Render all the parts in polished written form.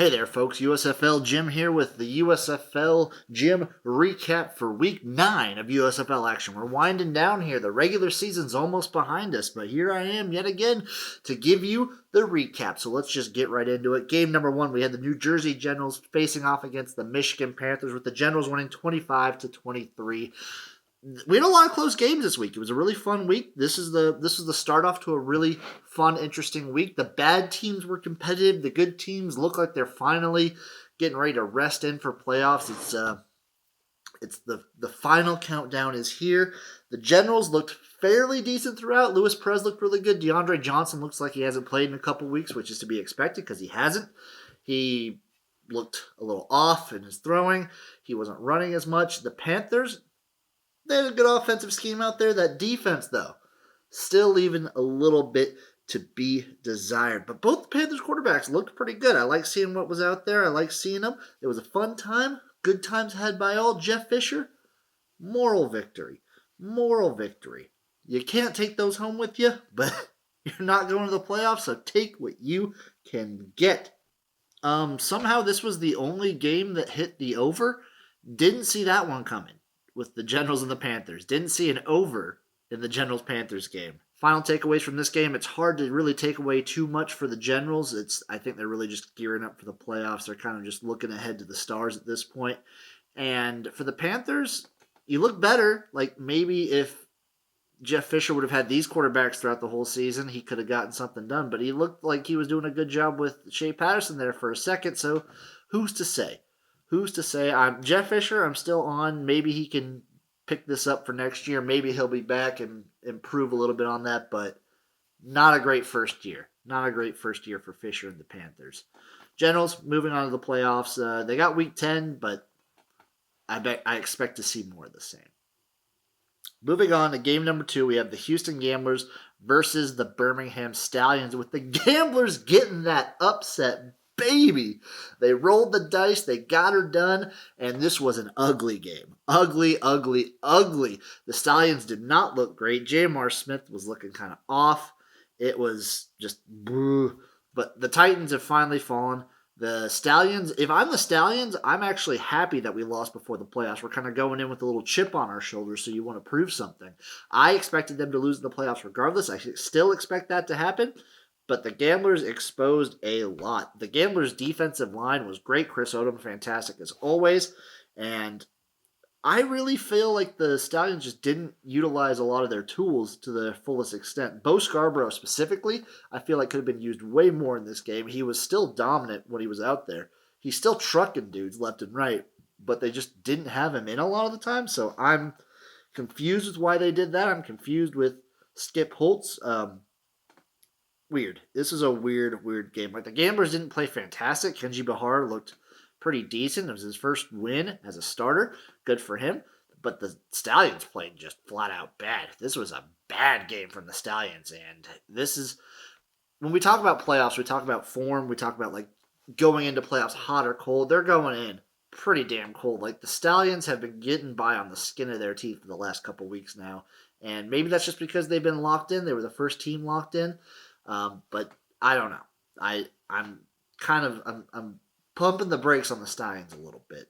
Hey there, folks. USFL Jim here with the USFL Jim recap for Week 9 of USFL action. We're winding down here. The regular season's almost behind us, but here I am yet again to give you the recap. So let's just get right into it. Game number 1, we had the New Jersey Generals facing off against the Michigan Panthers, with the Generals winning 25-23. We had a lot of close games this week. It was a really fun week. This is the start off to a really fun, interesting week. The bad teams were competitive. The good teams look like they're finally getting ready to rest in for playoffs. It's the final countdown is here. The Generals looked fairly decent throughout. Louis Perez looked really good. DeAndre Johnson looks like he hasn't played in a couple weeks, which is to be expected because he hasn't. He looked a little off in his throwing. He wasn't running as much. The Panthers, they had a good offensive scheme out there. That defense, though, still leaving a little bit to be desired. But both the Panthers quarterbacks looked pretty good. I like seeing what was out there. I like seeing them. It was a fun time. Good times had by all. Jeff Fisher, moral victory. Moral victory. You can't take those home with you, but you're not going to the playoffs, so take what you can get. Somehow this was the only game that hit the over. Didn't see that one coming with the Generals and the Panthers. Didn't see an over in the Generals-Panthers game. Final takeaways from this game: it's hard to really take away too much for the Generals. I think they're really just gearing up for the playoffs. They're kind of just looking ahead to the stars at this point. And for the Panthers, you look better. Like maybe if Jeff Fisher would have had these quarterbacks throughout the whole season, he could have gotten something done. But he looked like he was doing a good job with Shea Patterson there for a second, so who's to say? Who's to say? Jeff Fisher, I'm still on. Maybe he can pick this up for next year. Maybe he'll be back and improve a little bit on that, but not a great first year. Not a great first year for Fisher and the Panthers. Generals, moving on to the playoffs. They got Week 10, but I expect to see more of the same. Moving on to game number 2, we have the Houston Gamblers versus the Birmingham Stallions, with the Gamblers getting that upset. Baby, they rolled the dice, they got her done, and this was an ugly game. Ugly. The Stallions did not look great. J.M.R. Smith was looking kind of off. It was just boo. But the Titans have finally fallen. The Stallions, if I'm the Stallions, I'm actually happy that we lost before the playoffs. We're kind of going in with a little chip on our shoulders, so you want to prove something. I expected them to lose in the playoffs regardless. I still expect that to happen. But the Gamblers exposed a lot. The Gamblers' defensive line was great. Chris Odom, fantastic as always. And I really feel like the Stallions just didn't utilize a lot of their tools to the fullest extent. Bo Scarborough specifically, I feel like could have been used way more in this game. He was still dominant when he was out there. He's still trucking dudes left and right, but they just didn't have him in a lot of the time. So I'm confused with why they did that. I'm confused with Skip Holtz. Weird. This is a weird game. Like, the Gamblers didn't play fantastic. Kenji Bahar looked pretty decent. It was his first win as a starter. Good for him. But the Stallions played just flat out bad. This was a bad game from the Stallions. And this is, when we talk about playoffs, we talk about form. We talk about, like, going into playoffs hot or cold. They're going in pretty damn cold. Like, the Stallions have been getting by on the skin of their teeth for the last couple weeks now. And maybe that's just because they've been locked in. They were the first team locked in. But I don't know. I'm pumping the brakes on the Stallions a little bit.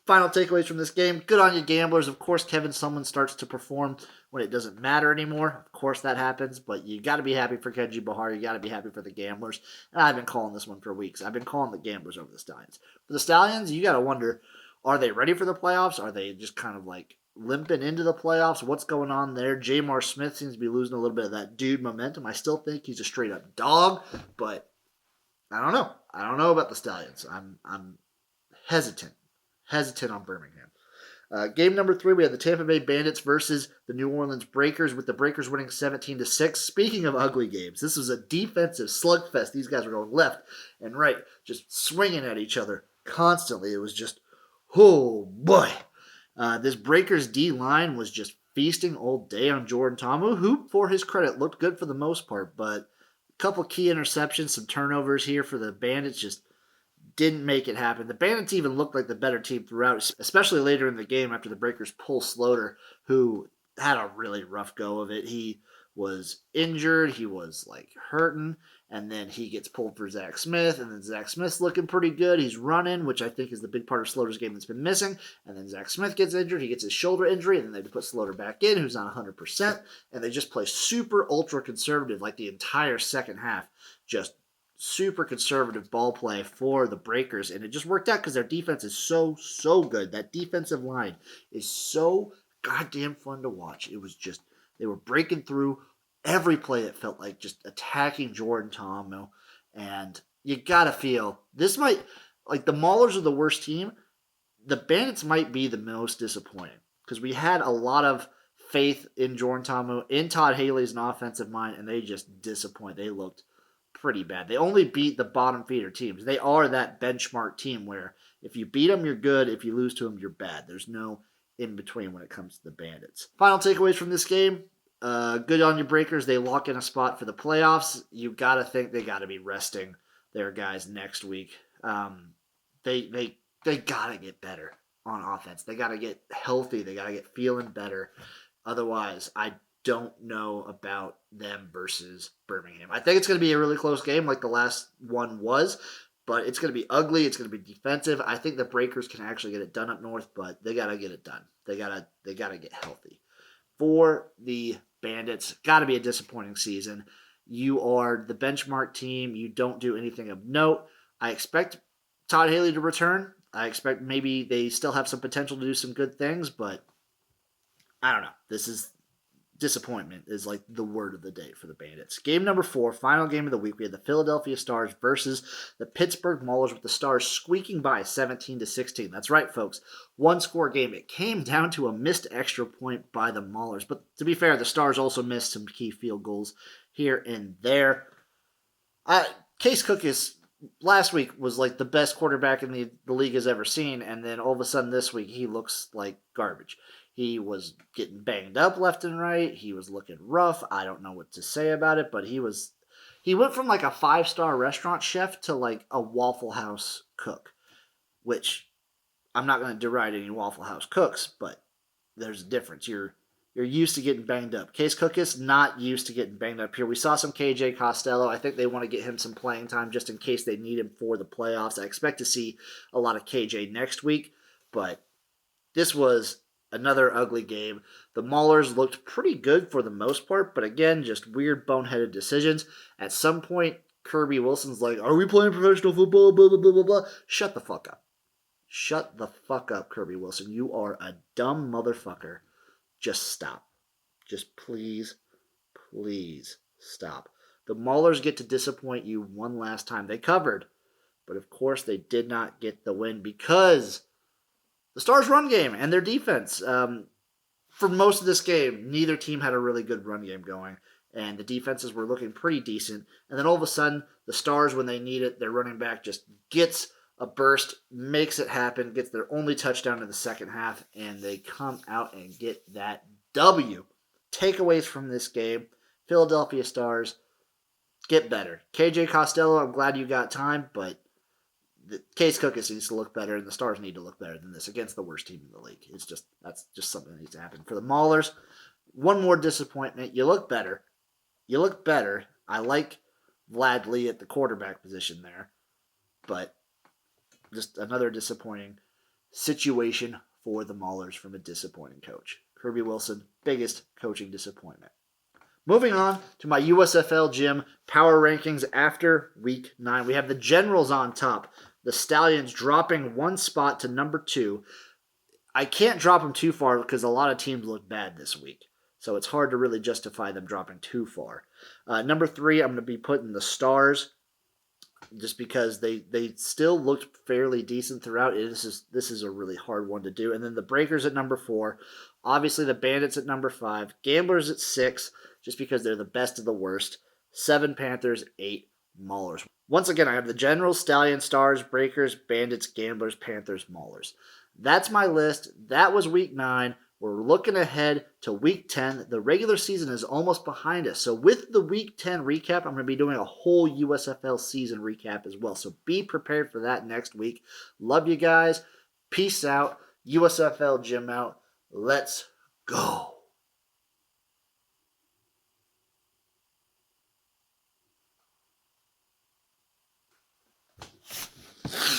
Final takeaways from this game: good on you, Gamblers. Of course, Kevin Sumlin starts to perform when it doesn't matter anymore. Of course, that happens. But you got to be happy for Kenji Bahar. You got to be happy for the Gamblers. And I've been calling this one for weeks. I've been calling the Gamblers over the Stallions. For the Stallions, you got to wonder: are they ready for the playoffs? Are they just kind of like limping into the playoffs? What's going on there? J.M.R. Smith seems to be losing a little bit of that dude momentum. I still think he's a straight up dog, but I don't know. I don't know about the Stallions. I'm hesitant on Birmingham. Game number 3, we had the Tampa Bay Bandits versus the New Orleans Breakers, with the Breakers winning 17-6. Speaking of ugly games, this was a defensive slugfest. These guys were going left and right, just swinging at each other constantly. It was just, oh boy. This Breakers D-line was just feasting all day on Jordan Ta'amu, who, for his credit, looked good for the most part, but a couple key interceptions, some turnovers here for the Bandits just didn't make it happen. The Bandits even looked like the better team throughout, especially later in the game after the Breakers pulled Sloter, who had a really rough go of it. He was injured. He was like hurting. And then he gets pulled for Zach Smith. And then Zach Smith's looking pretty good. He's running, which I think is the big part of Slaughter's game that's been missing. And then Zach Smith gets injured. He gets his shoulder injury. And then they put Slaughter back in, who's not 100%. And they just play super ultra conservative like the entire second half. Just super conservative ball play for the Breakers. And it just worked out because their defense is so good. That defensive line is so goddamn fun to watch. It was just, they were breaking through every play. That felt like just attacking Jordan Ta'amu. And you gotta feel, this might, like the Mullers are the worst team. The Bandits might be the most disappointing because we had a lot of faith in Jordan Ta'amu, in Todd Haley as an offensive mind, and they just disappoint. They looked pretty bad. They only beat the bottom feeder teams. They are that benchmark team where if you beat them, you're good. If you lose to them, you're bad. There's no in between when it comes to the Bandits. Final takeaways from this game. Good on your Breakers. They lock in a spot for the playoffs. You got to think they got to be resting their guys next week. They got to get better on offense. They got to get healthy. They got to get feeling better. Otherwise, I don't know about them versus Birmingham. I think it's going to be a really close game like the last one was, but it's going to be ugly. It's going to be defensive. I think the Breakers can actually get it done up north, but they got to get it done. They got to get healthy. For the Bandits, got to be a disappointing season. You are the benchmark team. You don't do anything of note. I expect Todd Haley to return. I expect maybe they still have some potential to do some good things, but I don't know. This is disappointment is like the word of the day for the Bandits. Game number 4, final game of the week. We had the Philadelphia Stars versus the Pittsburgh Mullers, with the Stars squeaking by 17-16. That's right, folks. One-score game. It came down to a missed extra point by the Mullers. But to be fair, the Stars also missed some key field goals here and there. Case Cook last week was like the best quarterback in the league has ever seen, and then all of a sudden this week he looks like garbage. He was getting banged up left and right. He was looking rough. I don't know what to say about it, but he went from like a 5-star restaurant chef to like a Waffle House cook, which I'm not going to deride any Waffle House cooks, but there's a difference. You're used to getting banged up. Case Cook is not used to getting banged up here. We saw some KJ Costello. I think they want to get him some playing time just in case they need him for the playoffs. I expect to see a lot of KJ next week, but this was another ugly game. The Mullers looked pretty good for the most part, but again, just weird boneheaded decisions. At some point, Kirby Wilson's like, "Are we playing professional football? Blah, blah, blah, blah, blah." Shut the fuck up. Shut the fuck up, Kirby Wilson. You are a dumb motherfucker. Just stop. Just please stop. The Mullers get to disappoint you one last time. They covered, but of course they did not get the win because the Stars' run game and their defense. For most of this game, neither team had a really good run game going, and the defenses were looking pretty decent. And then all of a sudden, the Stars, when they need it, their running back just gets a burst, makes it happen, gets their only touchdown in the second half, and they come out and get that W. Takeaways from this game: Philadelphia Stars, get better. KJ Costello, I'm glad you got time, but the Case Cook needs to look better, and the Stars need to look better than this against the worst team in the league. That's just something that needs to happen. For the Mullers, one more disappointment. You look better. I like Vlad Lee at the quarterback position there, but just another disappointing situation for the Mullers from a disappointing coach. Kirby Wilson, biggest coaching disappointment. Moving on to my USFL Jim power rankings after Week 9. We have the Generals on top. The Stallions dropping one spot to number 2. I can't drop them too far because a lot of teams look bad this week. So it's hard to really justify them dropping too far. Number 3, I'm going to be putting the Stars just because they still looked fairly decent throughout. This is a really hard one to do. And then the Breakers at number 4. Obviously the Bandits at number 5. Gamblers at 6, just because they're the best of the worst. 7 Panthers, 8 Mullers. Once again, I have the Generals, Stallions, Stars, Breakers, Bandits, Gamblers, Panthers, Mullers. That's my list. That was Week 9. We're looking ahead to Week 10. The regular season is almost behind us. So with the Week 10 recap, I'm going to be doing a whole USFL season recap as well. So be prepared for that next week. Love you guys. Peace out. USFL Jim out. Let's go.